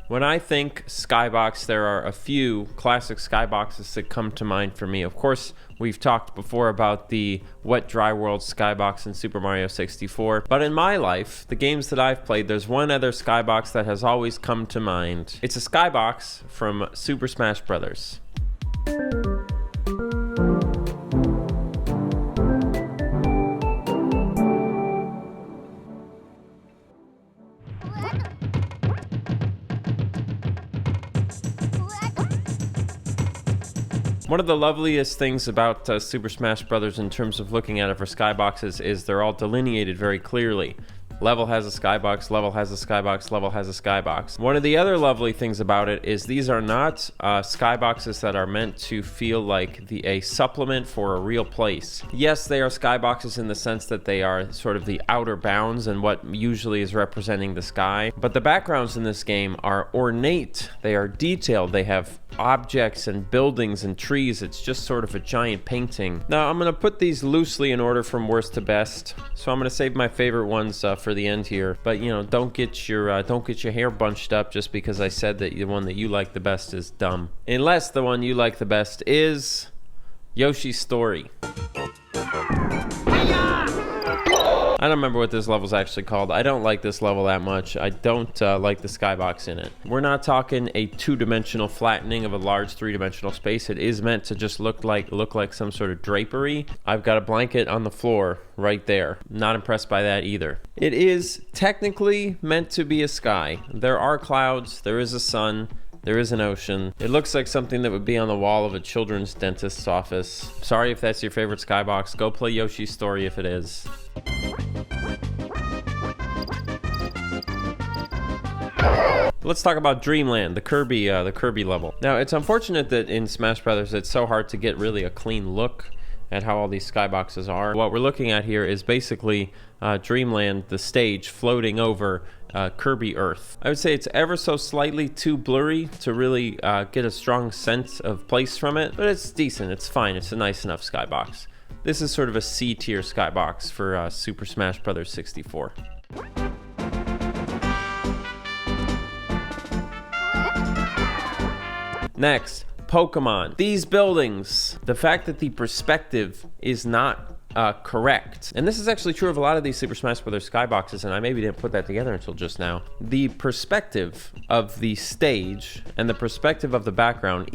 When I think Skybox, there are a few classic Skyboxes that come to mind for me. Of course, we've talked before about the Wet Dry World Skybox in Super Mario 64. But in my life, the games that I've played, there's one other Skybox that has always come to mind. It's a Skybox from Super Smash Bros. One of the loveliest things about Super Smash Bros. In terms of looking at it for Skyboxes is they're all delineated very clearly. Level has a skybox, level has a skybox, level has a skybox. One of the other lovely things about it is these are not skyboxes that are meant to feel like a supplement for a real place. Yes, they are skyboxes in the sense that they are sort of the outer bounds and what usually is representing the sky. But the backgrounds in this game are ornate, they are detailed, they have objects and buildings and trees. It's just sort of a giant painting. Now I'm going to put these loosely in order from worst to best. So I'm going to save my favorite ones for the end here, but you know, don't get your hair bunched up just because I said that the one that you like the best is dumb. Unless the one you like the best is Yoshi's Story. I don't remember what this level's actually called. I don't like this level that much. I don't like the skybox in it. We're not talking a two-dimensional flattening of a large three-dimensional space. It is meant to just look like some sort of drapery. I've got a blanket on the floor right there. Not impressed by that either. It is technically meant to be a sky. There are clouds, there is a sun, there is an ocean. It looks like something that would be on the wall of a children's dentist's office. Sorry if that's your favorite skybox. Go play Yoshi's Story if it is. Let's talk about Dreamland, the Kirby level. Now, it's unfortunate that in Smash Brothers it's so hard to get really a clean look at how all these skyboxes are. What we're looking at here is basically Dreamland, the stage, floating over Kirby Earth. I would say it's ever so slightly too blurry to really get a strong sense of place from it, but it's decent, it's fine, it's a nice enough skybox. This is sort of a C-tier skybox for Super Smash Bros. 64. Next, Pokemon. These buildings, the fact that the perspective is not correct, and this is actually true of a lot of these Super Smash Bros. Skyboxes, and I maybe didn't put that together until just now. The perspective of the stage and the perspective of the background,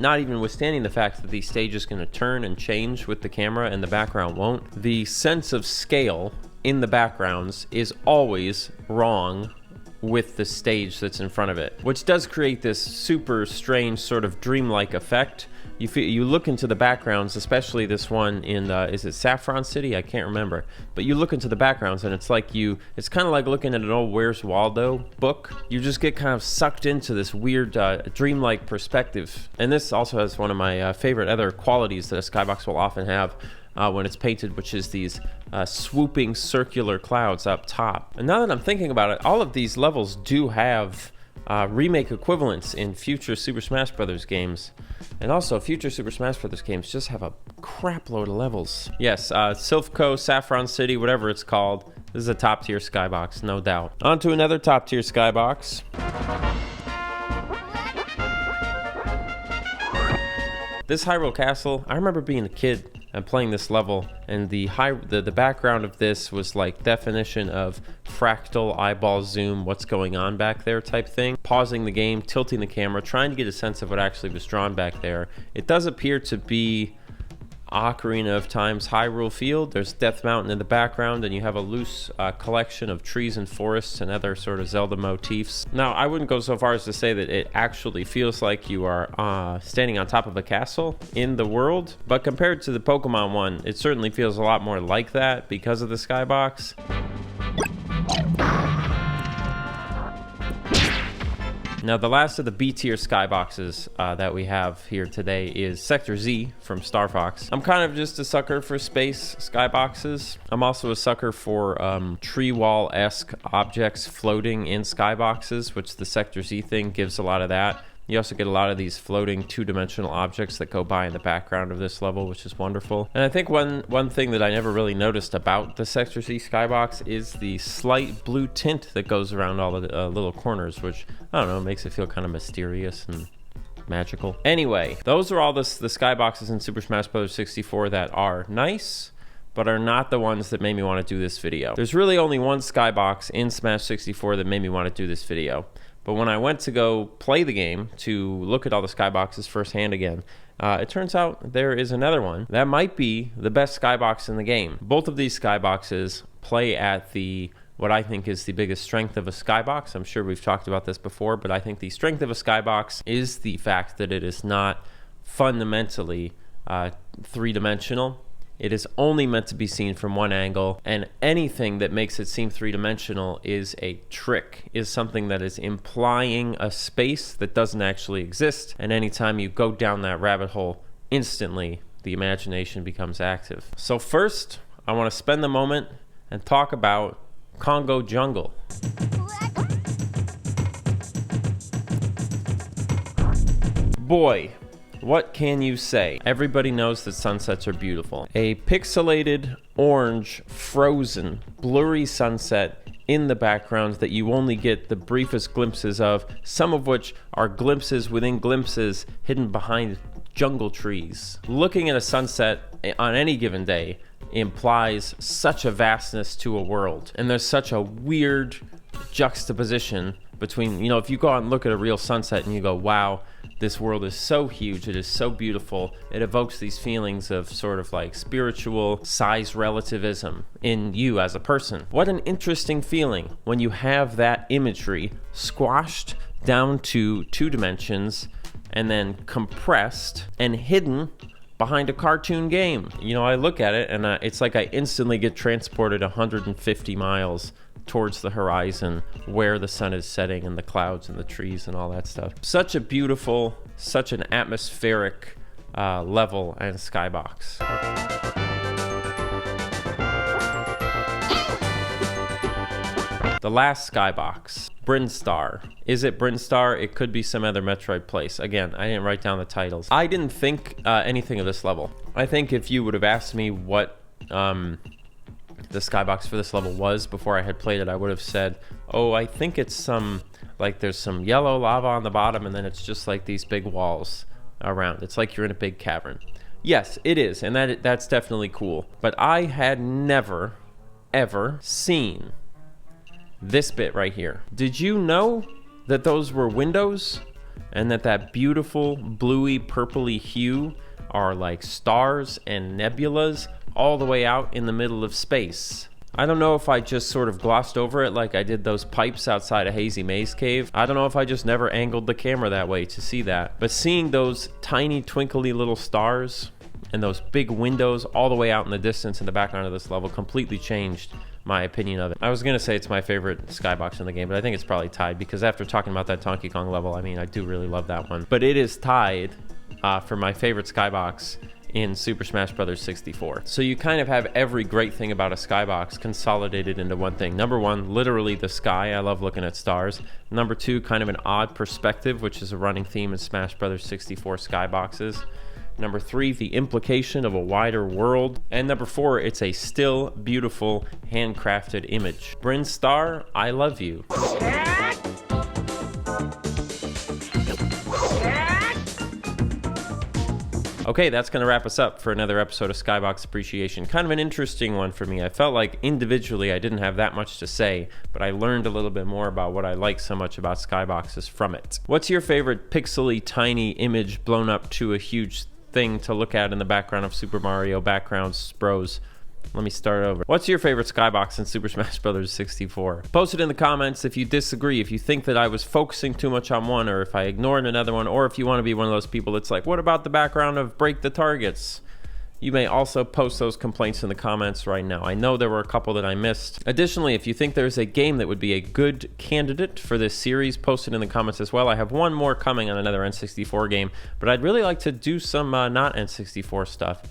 not even withstanding the fact that the stage is going to turn and change with the camera and the background won't, the sense of scale in the backgrounds is always wrong with the stage that's in front of it, which does create this super strange sort of dreamlike effect. You look into the backgrounds, especially this one in, is it Saffron City? I can't remember. But you look into the backgrounds and it's kind of like looking at an old Where's Waldo book. You just get kind of sucked into this weird dreamlike perspective. And this also has one of my favorite other qualities that a skybox will often have when it's painted, which is these swooping circular clouds up top. And now that I'm thinking about it, all of these levels do have remake equivalents in future Super Smash Bros. Games. And also, future Super Smash Bros. Games just have a crap load of levels. Yes, Silphco, Saffron City, whatever it's called. This is a top tier skybox, no doubt. On to another top tier skybox. This Hyrule Castle, I remember being a kid and playing this level, and the background of this was like definition of fractal eyeball zoom, what's going on back there type thing. Pausing the game, tilting the camera, trying to get a sense of what actually was drawn back there. It does appear to be Ocarina of Time's Hyrule Field. There's Death Mountain in the background, and you have a loose collection of trees and forests and other sort of Zelda motifs. Now, I wouldn't go so far as to say that it actually feels like you are standing on top of a castle in the world, but compared to the Pokemon one, it certainly feels a lot more like that because of the skybox. Now, the last of the B-tier skyboxes that we have here today is Sector Z from Star Fox. I'm kind of just a sucker for space skyboxes. I'm also a sucker for tree wall-esque objects floating in skyboxes, which the Sector Z thing gives a lot of that. You also get a lot of these floating two-dimensional objects that go by in the background of this level, which is wonderful. And I think one thing that I never really noticed about the Sector C Skybox is the slight blue tint that goes around all the little corners, which, I don't know, makes it feel kind of mysterious and magical. Anyway, those are all the Skyboxes in Super Smash Bros. 64 that are nice, but are not the ones that made me want to do this video. There's really only one Skybox in Smash 64 that made me want to do this video. But when I went to go play the game to look at all the Skyboxes firsthand again, it turns out there is another one that might be the best Skybox in the game. Both of these Skyboxes play at what I think is the biggest strength of a Skybox. I'm sure we've talked about this before, but I think the strength of a Skybox is the fact that it is not fundamentally three-dimensional. It is only meant to be seen from one angle, and anything that makes it seem three-dimensional is a trick, is something that is implying a space that doesn't actually exist, and anytime you go down that rabbit hole, instantly the imagination becomes active. So first, I want to spend the moment and talk about Congo Jungle. Boy, what can you say? Everybody knows that sunsets are beautiful. A pixelated, orange, frozen, blurry sunset in the background that you only get the briefest glimpses of, some of which are glimpses within glimpses hidden behind jungle trees. Looking at a sunset on any given day implies such a vastness to a world, and there's such a weird juxtaposition between, you know, if you go out and look at a real sunset and you go, wow, this world is so huge, it is so beautiful, it evokes these feelings of sort of like spiritual size relativism in you as a person. What an interesting feeling when you have that imagery squashed down to 2 dimensions and then compressed and hidden behind a cartoon game. You know, I look at it and it's like I instantly get transported 150 miles towards the horizon where the sun is setting and the clouds and the trees and all that stuff. Such a beautiful, such an atmospheric level and Skybox. The last Skybox, Brinstar. Is it Brinstar? It could be some other Metroid place. Again, I didn't write down the titles. I didn't think anything of this level. I think if you would have asked me what the Skybox for this level was before I had played it, I would have said, oh, I think it's some, like there's some yellow lava on the bottom and then it's just like these big walls around. It's like you're in a big cavern. Yes, it is, and that's definitely cool. But I had never, ever seen this bit right here. Did you know that those were windows and that beautiful bluey purpley hue are like stars and nebulas all the way out in the middle of space? I don't know if I just sort of glossed over it like I did those pipes outside a hazy maze cave. I don't know if I just never angled the camera that way to see that. But seeing those tiny twinkly little stars and those big windows all the way out in the distance in the background of this level completely changed my opinion of it. I was gonna say it's my favorite Skybox in the game, but I think it's probably tied because after talking about that Donkey Kong level, I mean, I do really love that one. But it is tied for my favorite Skybox in Super Smash Bros. 64. So you kind of have every great thing about a Skybox consolidated into one thing. Number one, literally the sky. I love looking at stars. Number two, kind of an odd perspective, which is a running theme in Smash Bros. 64 Skyboxes. Number three, the implication of a wider world. And number four, it's a still beautiful handcrafted image. Brinstar, I love you. Okay, that's going to wrap us up for another episode of Skybox Appreciation. Kind of an interesting one for me. I felt like individually I didn't have that much to say, but I learned a little bit more about what I like so much about Skyboxes from it. What's your favorite pixely tiny image blown up to a huge thing to look at in the background of Super Mario backgrounds bros? Let me start over. What's your favorite Skybox in Super Smash Bros. 64? Post it in the comments if you disagree, if you think that I was focusing too much on one, or if I ignored another one, or if you want to be one of those people that's like, what about the background of Break the Targets? You may also post those complaints in the comments right now. I know there were a couple that I missed. Additionally, if you think there's a game that would be a good candidate for this series, post it in the comments as well. I have one more coming on another N64 game, but I'd really like to do some not N64 stuff.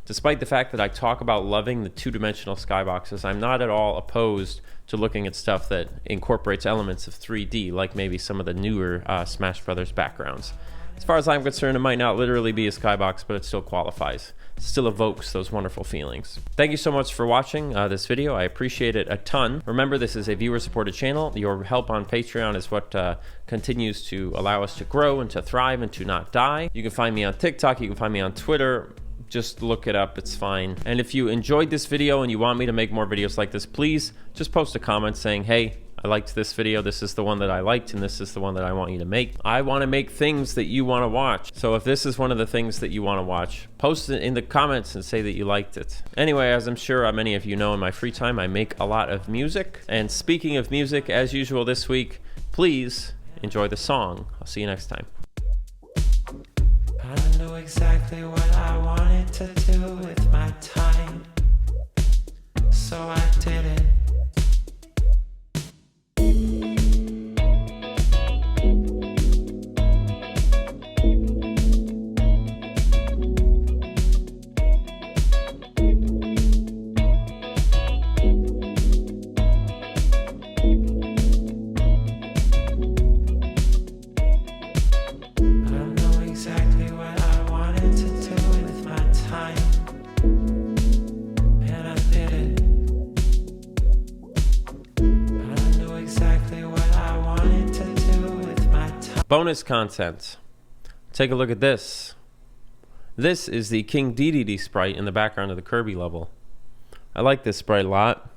despite the fact that I talk about loving the two-dimensional skyboxes, I'm not at all opposed to looking at stuff that incorporates elements of 3D, like maybe some of the newer Smash Brothers backgrounds. As far as I'm concerned, it might not literally be a skybox, but it still qualifies. It still evokes those wonderful feelings. Thank you so much for watching this video. I appreciate it a ton. Remember, this is a viewer-supported channel. Your help on Patreon is what continues to allow us to grow and to thrive and to not die. You can find me on TikTok. You can find me on Twitter. Just look it up, it's fine. And if you enjoyed this video and you want me to make more videos like this, please just post a comment saying, hey, I liked this video, this is the one that I liked, and this is the one that I want you to make. I want to make things that you want to watch. So if this is one of the things that you want to watch, post it in the comments and say that you liked it. Anyway, as I'm sure many of you know, in my free time, I make a lot of music. And speaking of music, as usual this week, please enjoy the song. I'll see you next time. I knew exactly what I wanted to do with my time, so I did it. Bonus content. Take a look at this. This is the King Dedede sprite in the background of the Kirby level. I like this sprite a lot.